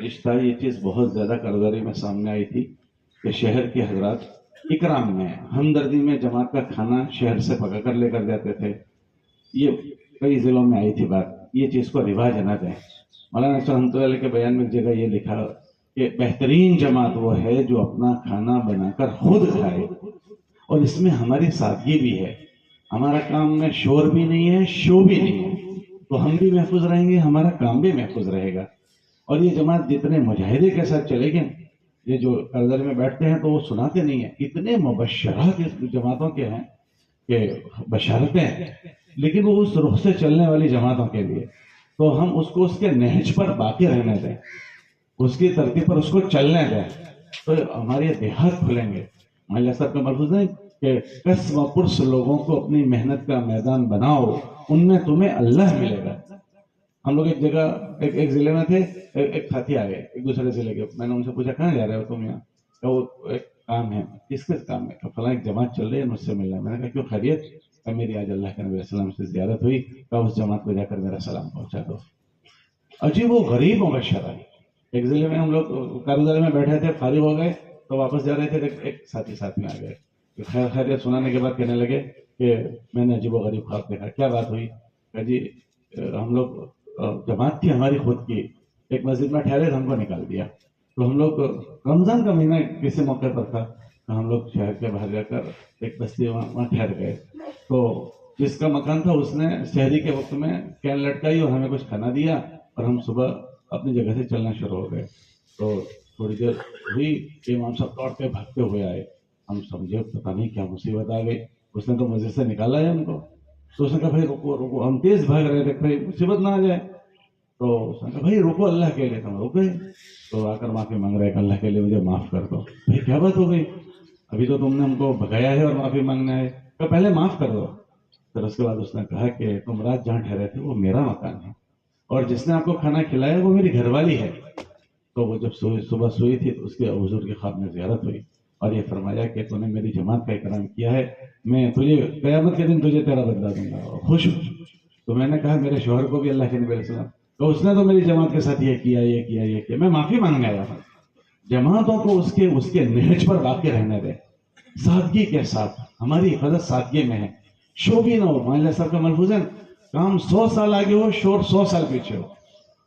گزشتہ یہ چیز بہت زیادہ کارگری میں سامنے آئی تھی کہ شہر کے حضرات اکرام میں ہمدردی میں جماعت کا کھانا شہر سے پکا کر لے کر جاتے تھے. یہ کئی ضلعوں میں آئی تھی بات. یہ چیز کو رواج نہ دیں. مولانا رحمۃ اللہ علیہ کے بیان میں ایک جگہ یہ لکھا کہ بہترین جماعت وہ ہے جو اپنا کھانا بنا کر خود کھائے, اور اس میں ہماری سادگی بھی ہے. ہمارا کام میں شور بھی نہیں ہے, شو بھی نہیں ہے, تو ہم بھی محفوظ رہیں گے, ہمارا کام بھی محفوظ رہے گا. اور یہ جماعت جتنے مجاہدے کے ساتھ چلے گئے, یہ جو کردر میں بیٹھتے ہیں تو وہ سناتے نہیں ہیں. اتنے مبشرات اس جماعتوں کے ہیں کہ بشارتیں ہیں, لیکن وہ اس رخ سے چلنے والی جماعتوں کے لیے تو ہم اس کو اس کے نہج پر باقی رہنے دیں, اس کی ترتیب پر اس کو چلنے دیں, تو ہمارے دیہات کھلیں گے. مالیہ صاحب کا ملفوظ ہے کہ قسم و پرس لوگوں کو اپنی محنت کا میدان بناؤ, ان میں تمہیں اللہ ملے گا. ہم لوگ ایک جگہ ایک ضلع میں تھے, ایک ساتھی آ گئے ایک دوسرے ضلع کے. میں نے ان سے پوچھا کہاں جا رہے ہو تم؟ یہاں کہ وہ ایک کام ہے. کس کام ہے؟ فلاں ایک جماعت چل رہی ہے, مجھ سے ملنا ہے. میں نے کہا کیوں, خیریت؟ کہ میری آج اللہ کے نبی علیہ السلام سے زیارت ہوئی, کہ اس جماعت کو جا کر میرا سلام پہنچا دو. عجیب و غریب مبشر ہے. ایک ضلع میں ہم لوگ کارگزاری میں بیٹھے تھے, فارغ ہو گئے تو واپس جا رہے تھے, ایک ساتھی ساتھ میں آ گئے. خیر خیریت سنانے کے بعد کہنے لگے کہ میں نے عجیب و غریب خواب دیکھا. کیا بات ہوئی؟ کہ جی ہم لوگ جماعت تھی ہماری خود کی, ایک مسجد میں ٹھہرے تو ہم کو نکال دیا. تو ہم لوگ رمضان کا مہینہ کسی موقع پر تھا, تو ہم لوگ شہر کے باہر جا کر ایک بستی وہاں ٹھہر گئے. تو جس کا مکان تھا اس نے شہری کے وقت میں کین لٹکائی اور ہمیں کچھ کھانا دیا, اور ہم صبح اپنی جگہ سے چلنا شروع ہو گئے. تو تھوڑی دیر ہوئی کہ امام صاحب دوڑتے بھاگتے ہوئے آئے. ہم سمجھے پتہ نہیں کیا مصیبت آ گئی. اس نے تو مسجد سے نکالا ہے ہم کو. تو اس نے کہا بھائی رکو رکو, ہم تیز بھاگ رہے تھے بھائی مصیبت نہ آ جائے. تو اس نے کہا بھائی رکو اللہ کے لیے. ہم رک گئے. تو آ کر معافی مانگ رہے کہ اللہ کے لیے مجھے معاف کر دو. بھائی کیا بات ہو گئی؟ ابھی تو تم نے ہم کو بھگایا ہے اور معافی مانگنا ہے, کہ پہلے معاف کر دو. پھر اس کے بعد اس نے کہا کہ تم رات جہاں ٹھہرے تھے وہ میرا مکان ہے, اور جس نے آپ کو کھانا کھلایا وہ میری گھر والی ہے. تو وہ جب صبح سوئی تھی تو اس کے حضور کے خواب میں زیارت ہوئی, اور یہ فرمایا کہ تو نے میری جماعت کا اکرام کیا ہے, میں تجھے قیامت کے دن تجھے تیرا بدلہ دوں گا, اور خوش ہوں. تو میں نے کہا میرے شوہر کو بھی اللہ کے نبی علیہ السلام, تو اس نے تو میری جماعت کے ساتھ یہ کیا یہ کیا یہ کیا. میں معافی مانگنے آیا تھا. جماعتوں کو اس کے نہج پر باقی رہنے دیں, سادگی کے ساتھ. ہماری حفاظت سادگی میں ہے, شو بھی نہ ہو. مالیہ صاحب کا ملفوظ ہے کام 100 سال آگے ہو, شور 100 سال پیچھے ہو,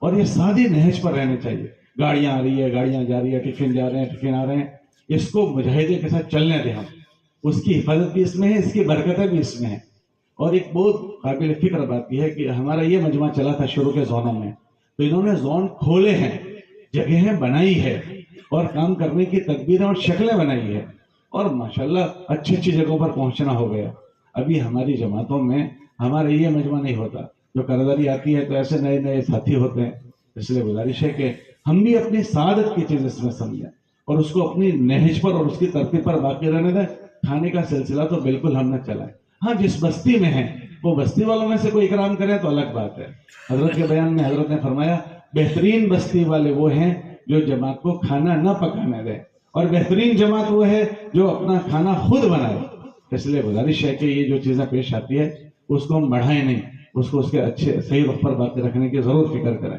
اور یہ سادی نہج پر رہنے چاہیے. گاڑیاں آ رہی ہے, گاڑیاں جا رہی ہے, ٹفن جا رہے ہیں, ٹفن آ رہے ہیں, اس کو مجاہدے کے ساتھ چلنے دیں. ہم اس کی حفاظت بھی اس میں ہے, اس کی برکتیں بھی اس میں ہیں. اور ایک بہت قابل فکر بات یہ ہے کہ ہمارا یہ مجمع چلا تھا شروع کے زونوں میں, تو انہوں نے زون کھولے ہیں, جگہیں بنائی ہے, اور کام کرنے کی تدبیریں اور شکلیں بنائی ہے, اور ماشاءاللہ اچھی اچھی جگہوں پر پہنچنا ہو گیا. ابھی ہماری جماعتوں میں ہمارا یہ مجمع نہیں ہوتا. جو کرداری آتی ہے تو ایسے نئے نئے ساتھی ہوتے ہیں. اس لیے گزارش ہے کہ ہم بھی اپنی سعادت کی چیز اس میں سمجھیں, اور اس کو اپنی نہج پر اور اس کی ترتیب پر باقی رہنے دیں. کھانے کا سلسلہ تو بالکل ہم نہ چلائیں. ہاں جس بستی میں ہیں وہ بستی والوں میں سے کوئی اکرام کرے تو الگ بات ہے. حضرت کے بیان میں حضرت نے فرمایا بہترین بستی والے وہ ہیں جو جماعت کو کھانا نہ پکانے دیں, اور بہترین جماعت وہ ہے جو اپنا کھانا خود بنائے. اس لیے گزارش ہے کہ یہ جو چیزیں پیش آتی ہے اس کو ہم بڑھائیں نہیں, اس کو اس کے اچھے صحیح رخ پر باقی رکھنے کی ضرور فکر کریں.